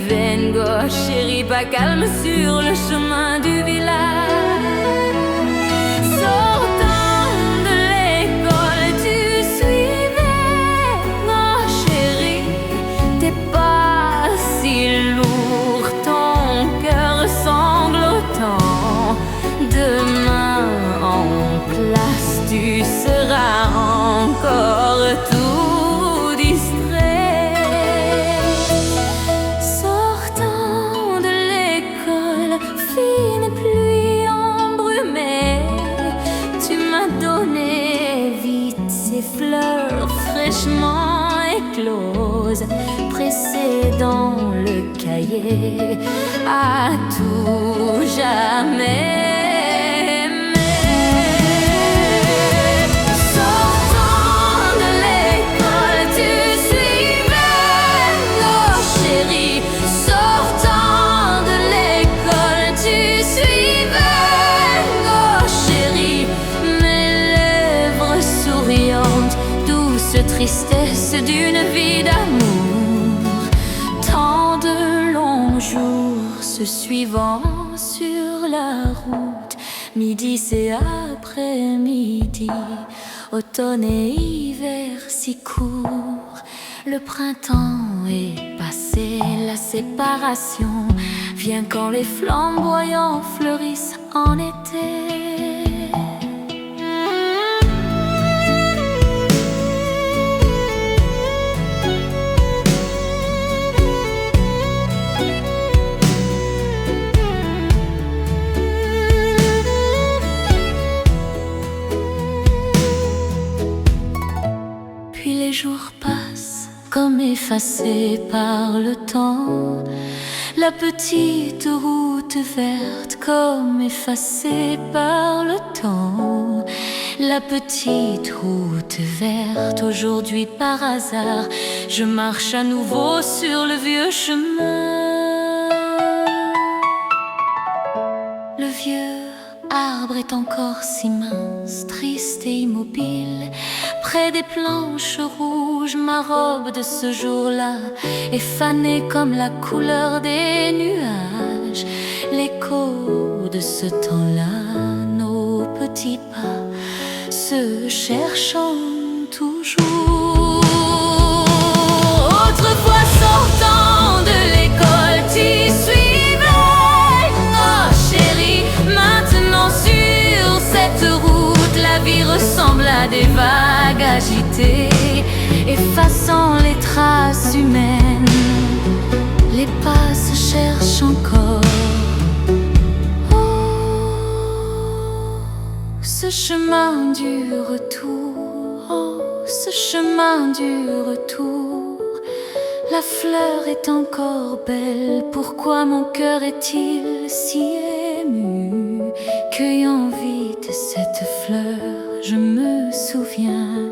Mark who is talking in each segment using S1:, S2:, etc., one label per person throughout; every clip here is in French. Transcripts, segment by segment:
S1: Van Gogh, chérie, pas calme sur le chemin du village. Sortant de l'école, tu suivais, oh chérie, t'es pas si lourd, ton cœur sanglotant. Demain en classe, tu seras encore tout distrait. Sortant de l'école, fine pluie embrumée, tu m'as donné vite ces fleurs fraîchement écloses, pressées dans le cahier à tout jamais. Tristesse d'une vie d'amour, tant de longs jours se suivant sur la route. Midi c'est après-midi, automne et hiver si court. Le printemps est passé, la séparation vient quand les flamboyants fleurissent en été. Les jours passent comme effacés par le temps. La petite route verte comme effacée par le temps. La petite route verte, aujourd'hui par hasard, je marche à nouveau sur le vieux chemin. Le vieux arbre est encore si mince, triste et immobile. Près des planches rouges, ma robe de ce jour-là est fanée comme la couleur des nuages. L'écho de ce temps-là, nos petits pas se cherchant toujours. Autrefois sortant de l'école, tu suivais, oh chérie. Maintenant sur cette route, la vie ressemble à des vagues agitées, effaçant les traces humaines. Les pas se cherchent encore. Oh, ce chemin du retour, oh, ce chemin du retour. La fleur est encore belle, pourquoi mon cœur est-il si ému? Cueillant vite cette fleur, je me souviens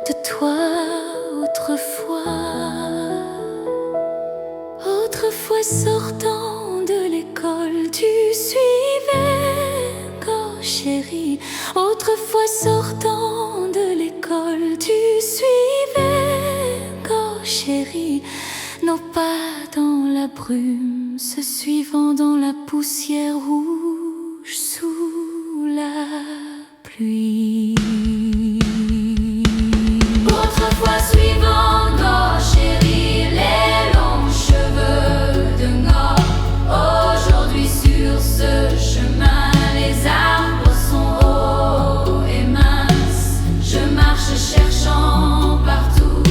S1: de toi autrefois. Autrefois sortant de l'école, tu suivais, oh chérie. Autrefois sortant de l'école, tu suivais, oh chérie. Nos pas dans la brume, se suivant dans la poussière rouge sous la pluie. Autrefois suivant, oh chérie, les longs cheveux de Nord. Aujourd'hui sur ce chemin, les arbres sont hauts et minces. Je marche cherchant partout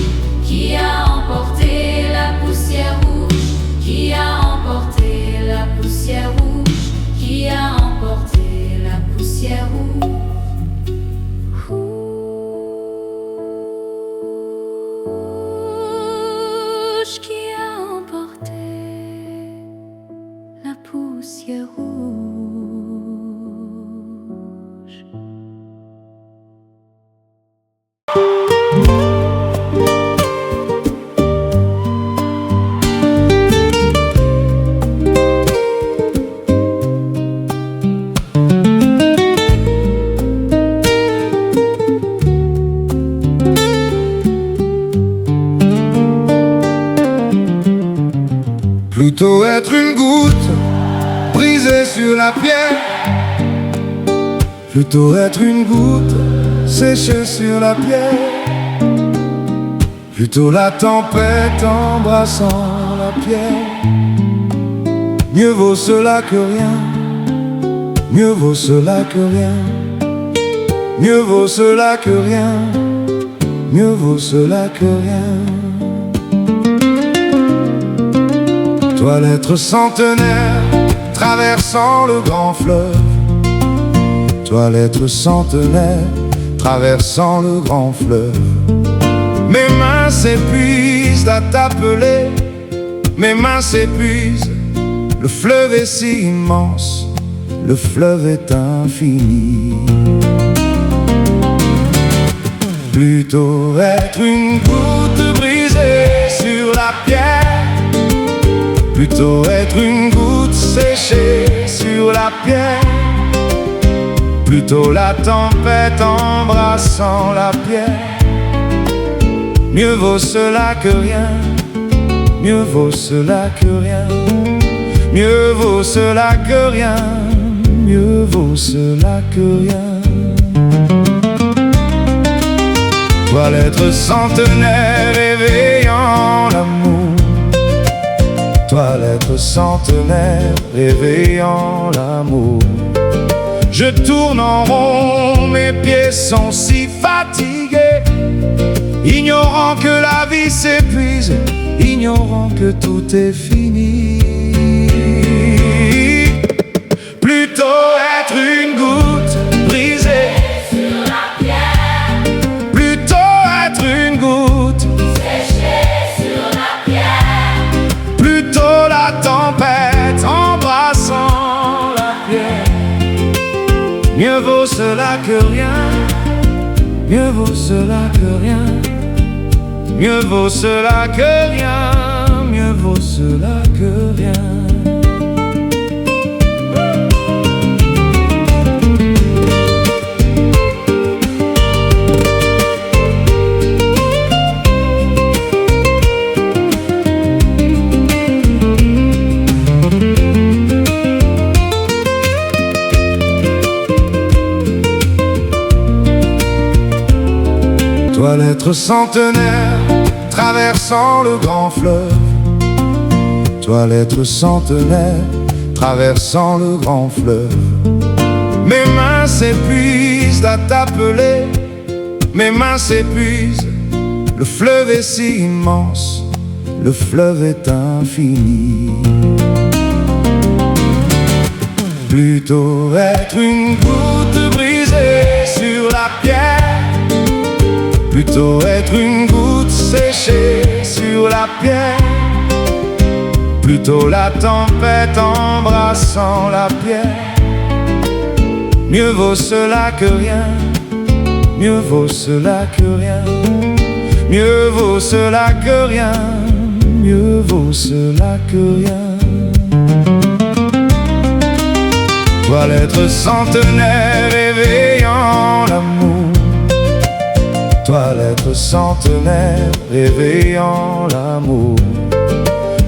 S1: qui a emporté la poussière rouge, qui a emporté la poussière rouge, qui a emporté la poussière rouge.
S2: Plutôt être une goutte brisée sur la pierre, plutôt être une goutte séchée sur la pierre, plutôt la tempête embrassant la pierre. Mieux vaut cela que rien, mieux vaut cela que rien, mieux vaut cela que rien, mieux vaut cela que rien. Toi l'être centenaire traversant le grand fleuve, toi l'être centenaire traversant le grand fleuve. Mes mains s'épuisent à t'appeler, mes mains s'épuisent. Le fleuve est si immense, le fleuve est infini. Plutôt être une goutte brisée sur la pierre, plutôt être une goutte séchée sur la pierre, plutôt la tempête embrassant la pierre. Mieux vaut cela que rien, mieux vaut cela que rien, mieux vaut cela que rien, mieux vaut cela que rien. Toi l'être centenaire éveillant l'amour, toi l'être centenaire réveillant l'amour. Je tourne en rond, mes pieds sont si fatigués, ignorant que la vie s'épuise, ignorant que tout est fini. Plutôt être une goutte brisée sur la pierre, plutôt être une goutte séchée sur la pierre, plutôt la tempête embrassant la pierre. Mieux vaut cela que rien, mieux vaut cela que rien, mieux vaut cela que rien, mieux vaut cela que rien. Toi l'être centenaire traversant le grand fleuve, toi l'être centenaire traversant le grand fleuve. Mes mains s'épuisent à t'appeler, mes mains s'épuisent. Le fleuve est si immense, le fleuve est infini. Plutôt être une goutte brisée sur la pierre, plutôt être une goutte séchée sur la pierre, plutôt la tempête embrassant la pierre. Mieux vaut cela que rien, mieux vaut cela que rien, mieux vaut cela que rien, mieux vaut cela que rien. Toi l'être centenaire éveillant l'amour, toi l'être centenaire réveillant l'amour.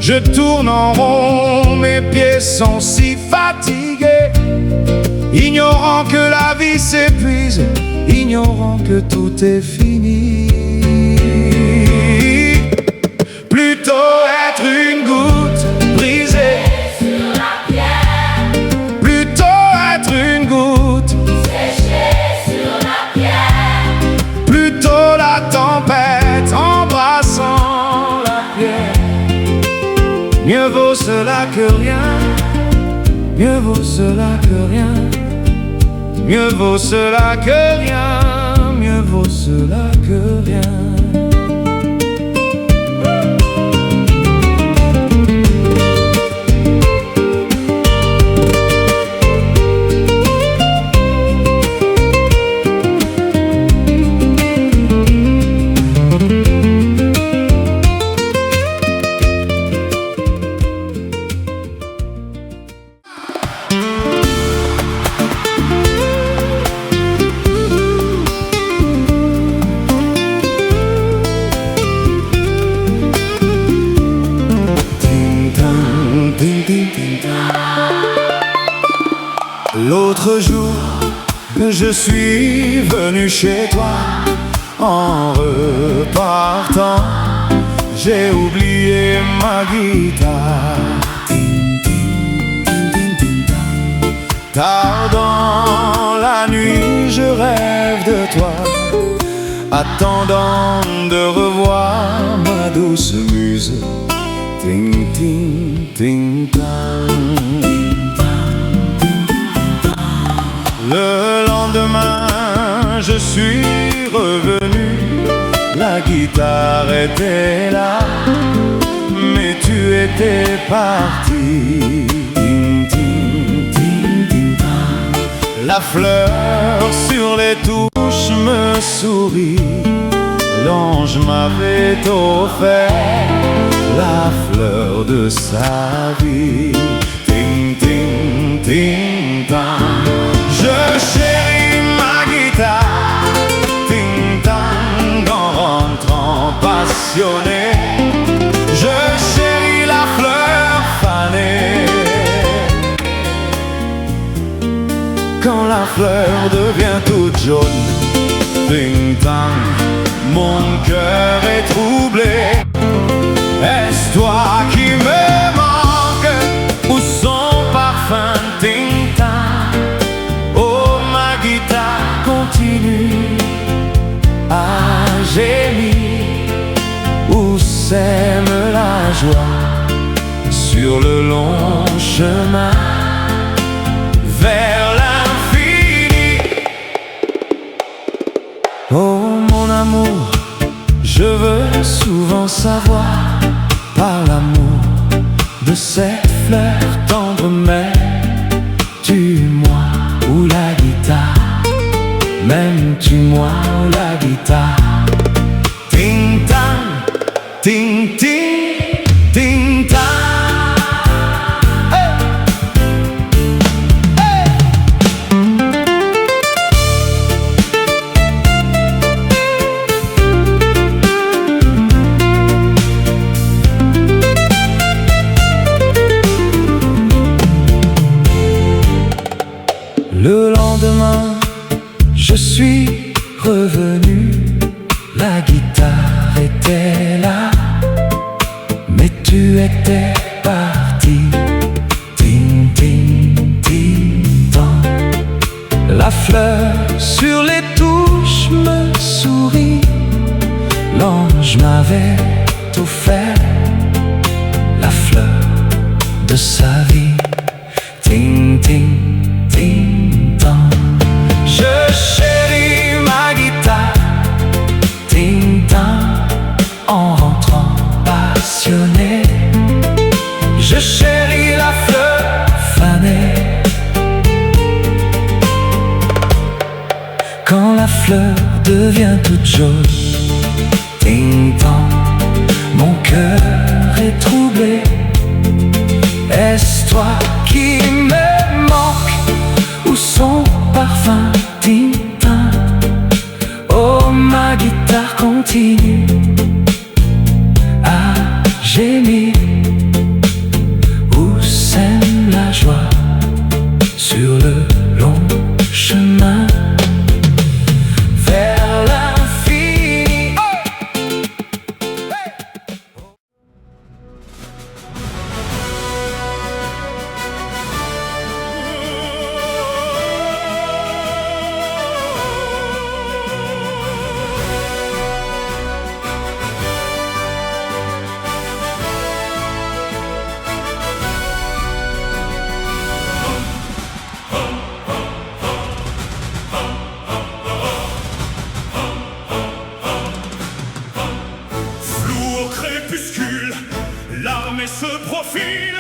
S2: Je tourne en rond, mes pieds sont si fatigués, ignorant que la vie s'épuise, ignorant que tout est fini. Plutôt être une goutte brisée sur la pierre, plutôt être une goutte séchée sur la pierre, plutôt la tempête embrassant la pierre. Mieux vaut cela que rien, mieux vaut cela que rien, mieux vaut cela que rien, mieux vaut cela que rien. L'autre jour, je suis venu chez toi. En repartant, j'ai oublié ma guitare. Tard dans la nuit, je rêve de toi, attendant de revoir ma douce muse. Ting, ting, ting, tang. Le lendemain, je suis revenu, la guitare était là, mais tu étais parti. Ting, ting, ting, ting, tang. La fleur sur les touches me sourit, l'ange m'avait offert la fleur de sa vie. Ting, ting, ting, tang. Je chéris ma guitare, ting, tang, en rentrant passionné. Je chéris la fleur fanée. Quand la fleur devient toute jaune, ting, tang, mon cœur est troublé. Est-ce toi qui me manque ou son parfum, ting, tang? Oh, ma guitare continue à gémir. Où sème la joie sur le long chemin vers l'infini? Oh, mon amour, je veux souvent savoir par l'amour de cette fleur tendre, mais tu-moi ou la guitare, m'aimes-tu-moi ou la guitare? Ting tang, ting ting, ting tang. Hey! Hey! Le lendemain, je suis revenu, la guitare était là, mais tu étais parti. Ting, ting, ting, tang. La fleur sur les touches me sourit, l'ange m'avait offert la fleur de sa vie. Ting, ting, ting, tang. Je chéris ma guitare, ting, tang, en rentrant passionné. Je chéris la fleur fanée. Quand la fleur devient toute jaune, ting, tang, mon cœur est troublé. Est-ce toi qui me manque ou son parfum, ting, tang? Oh, ma guitare continue à gémir. Où sème la joie sur le long chemin vers l'infini?
S3: L'armée se profile,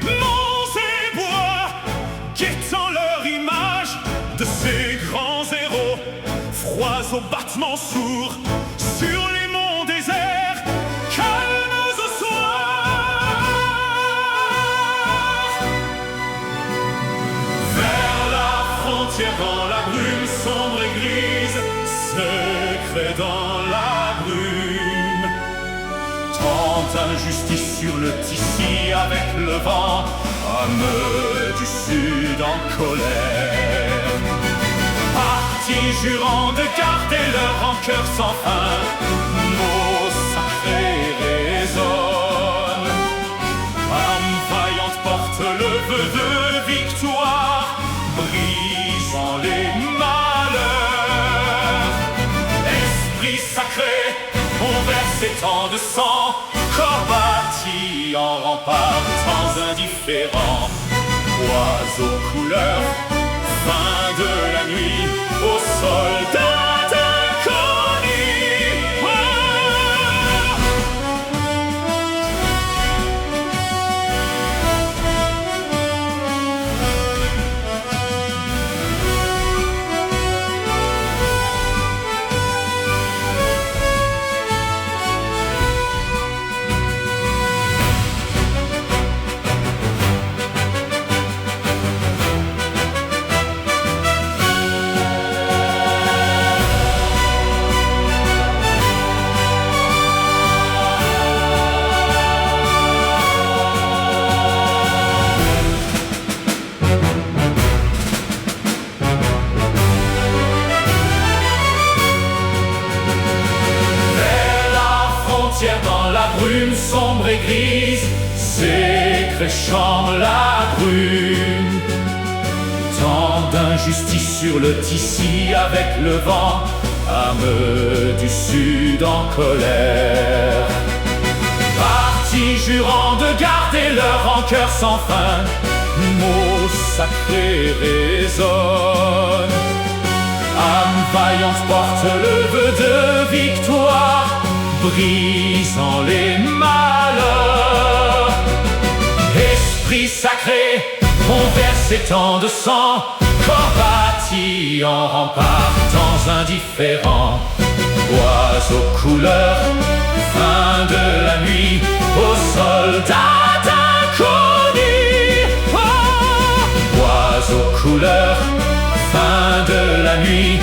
S3: monts et bois, guettant leur image de ces grands héros, froids aux battements sourds, sur les monts déserts, calmes au soir. Vers la frontière dans la brume sombre et grise, secret dans la brume. Tant d'injustice sur le tissu avec le vent, âmes du Sud en colère, partis jurant de garder leur rancœur sans fin, mots sacrés résonnent. Âme vaillante porte le vœu de victoire, brisant les malheurs. Esprit sacré, on verse tant de sang, corps bâti en rempart, temps indifférents. Oiseaux couleurs, fin de la nuit, aux soldats inconnus. Dans la brume sombre et grise, s'écréchant la brume. Tant d'injustice sur le tissu avec le vent, âmes du Sud en colère. Partis jurant de garder leur rancœur sans fin, mots sacrés résonnent. Âme vaillante porte le vœu de victoire, brisant les malheurs. Esprit sacré, on verse tant de sang, corps bâti en rempart, temps indifférents. Oiseaux couleurs, fin de la nuit, aux soldats inconnus. Oh, oiseaux couleurs, fin de la nuit,